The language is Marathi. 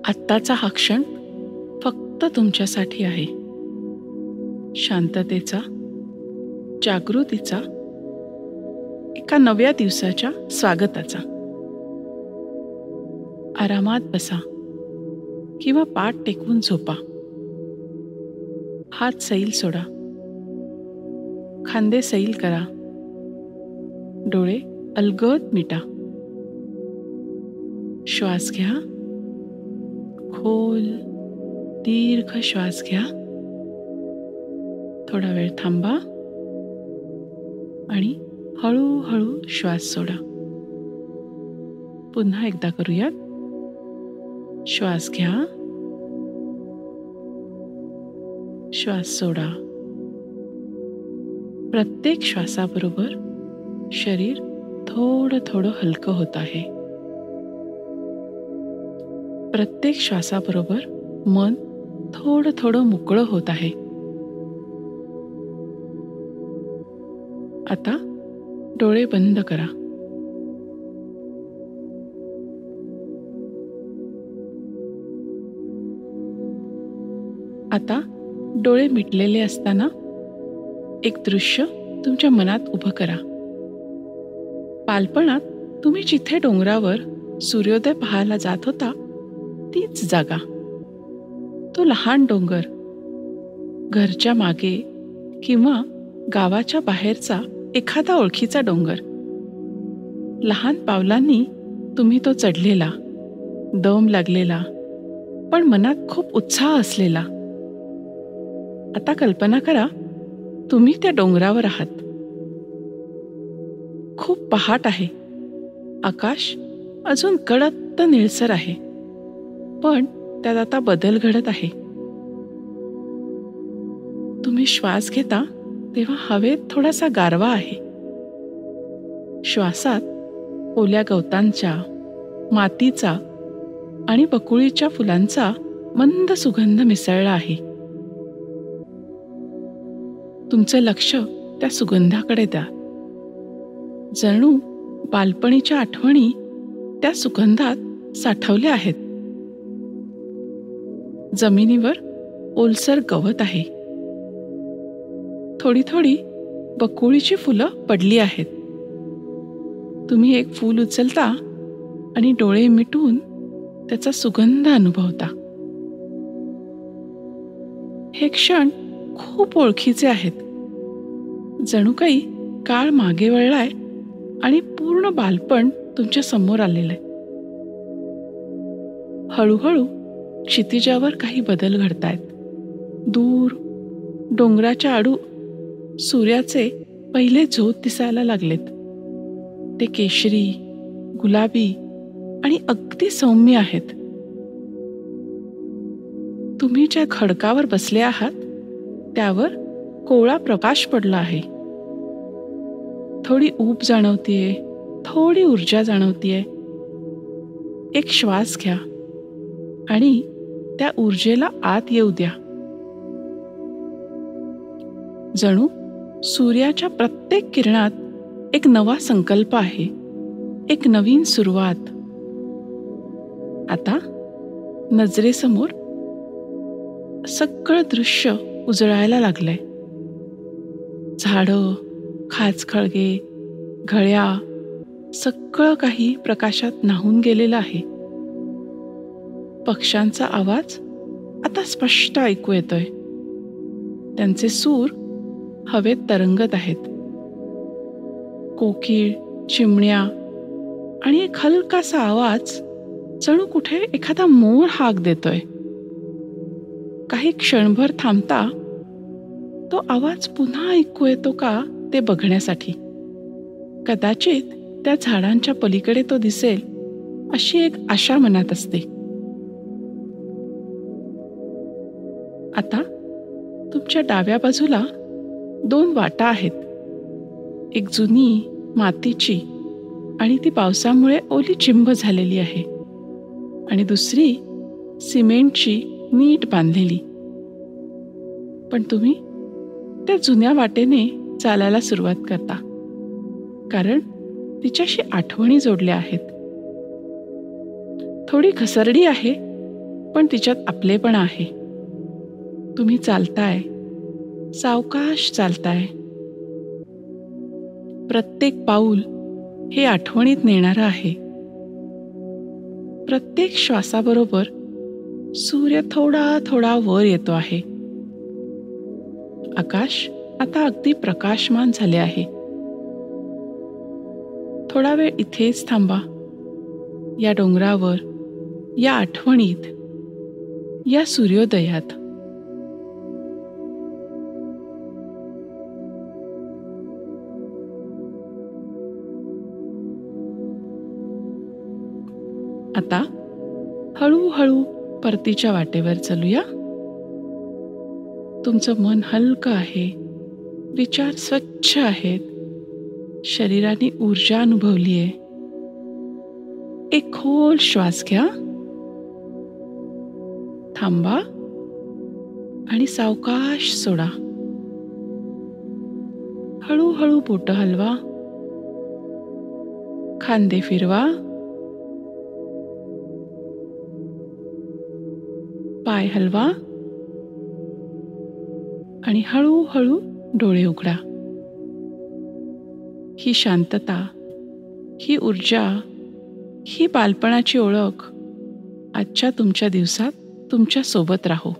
आत्ताचा हा क्षण फक्त तुमच्यासाठी आहे. शांततेचा, जागृतीचा, एका नव्या दिवसाच्या स्वागताचा. आरामात बसा किंवा पाठ टेकवून झोपा. हात सैल सोडा, खांदे सैल करा, डोळे अलगद मिटा. श्वास घ्या, खोल दीर्घ श्वास घ्या. थोडा वेळ थांबा आणि हळूहळू श्वास सोडा. पुन्हा एकदा करूयात. श्वास घ्या, श्वास सोडा. प्रत्येक श्वासाबरोबर शरीर थोडं थोडं हलकं होत आहे. प्रत्येक श्वासाबरोबर मन थोडं थोडं मोकळं होत आहे. आता डोळे बंद करा. आता डोळे मिटलेले असताना एक दृश्य तुमच्या मनात उभं करा. बालपणात तुम्ही जिथे डोंगरावर सूर्योदय पाहायला जात होता तीच जागा. तो लहान डोंगर, घरच्या मागे किंवा गावाच्या बाहेरचा एखादा ओळखीचा डोंगर. लहान पावलांनी तुम्ही तो चढलेला, दम लागलेला, पण मनात खूप उत्साह असलेला. आता कल्पना करा, तुम्ही त्या डोंगरावर आहात. खूप पहाट आहे. आकाश अजून गडद निळसर आहे, पण त्यात आता बदल घडत आहे. तुम्ही श्वास घेता तेव्हा हवेत थोडासा गारवा आहे. श्वासात ओल्या गवतांच्या, मातीचा आणि बकुळीच्या फुलांचा मंद सुगंध मिसळला आहे. तुमचं लक्ष त्या सुगंधाकडे द्या. जणू बालपणीच्या आठवणी त्या सुगंधात साठवल्या आहेत. जमिनीवर ओलसर गवत आहे. थोडी थोडी बकुळीची फुलं पडली आहेत. तुम्ही एक फूल उचलता आणि डोळे मिटून त्याचा सुगंध अनुभवता. हे क्षण खूप ओळखीचे आहेत. जणू काही काळ मागे वळलाय आणि पूर्ण बालपण तुमच्या समोर आलेलं आहे. हळूहळू क्षितिजावर काही बदल घडतायत. दूर डोंगराच्या आडू सूर्याचे पहिले झोत दिसायला लागलेत. ते केशरी, गुलाबी आणि अगदी सौम्य आहेत. तुम्ही ज्या खडकावर बसले आहात त्यावर कोवळा प्रकाश पडला आहे. थोडी ऊब जाणवतीये, थोडी ऊर्जा जाणवतीये. एक श्वास घ्या आणि त्या ऊर्जेला आत येऊ द्या. जणू सूर्याच्या प्रत्येक किरणात एक नवा संकल्प आहे, एक नवीन सुरुवात. आता नजरेसमोर सगळं दृश्य उजळायला लागलंय. झाडं, खाचखळगे, घळ्या, सगळं काही प्रकाशात न्हाऊन गेलेलं आहे. पक्ष्यांचा आवाज आता स्पष्ट ऐकू येतोय. त्यांचे सूर हवेत तरंगत आहेत. कोकिळ, चिमण्या आणि एक हलकासा आवाज, जणू कुठे एखादा मोर हाक देतोय. काही क्षणभर थांबता तो आवाज पुन्हा ऐकू येतो का ते बघण्यासाठी. कदाचित त्या झाडांच्या पलीकडे तो दिसेल अशी एक आशा मनात असते. आता तुमच्या डाव्या बाजूला 2 वाटा आहेत. एक जुनी मातीची आणि ती पावसामुळे ओली चिंब झालेली आहे, आणि दुसरी सिमेंटची, नीट बांधलेली. पण तुम्ही त्या जुन्या वाटेने चालायला सुरुवात करता, कारण तिच्याशी आठवणी जोडल्या आहेत. थोडी घसरडी आहे, पण तिच्यात आपलेपण आहे. तुम्ही चालताय, सावकाश चालताय. प्रत्येक पाऊल हे आठवणीत नेणारं आहे. प्रत्येक श्वासाबरोबर सूर्य थोडा थोडा वर येतो आहे. आकाश आता अगदी प्रकाशमान झाले आहे. थोडा वेळ इथेच थांबा, या डोंगरावर, या आठवणीत, या सूर्योदयात. आता हळूहळू परतीच्या वाटेवर चलूया. तुमचं मन हलकं आहे, विचार स्वच्छ आहेत, शरीराने ऊर्जा अनुभवली आहे. एक खोल श्वास घ्या, थांबा आणि सावकाश सोडा. हळूहळू बोटं हलवा, खांदे फिरवा, पाय हलवा आणि हळूहळू डोळे उघडा. ही शांतता, ही ऊर्जा, ही बालपणाची ओळख आजच्या तुमच्या दिवसात तुमच्या सोबत राहो.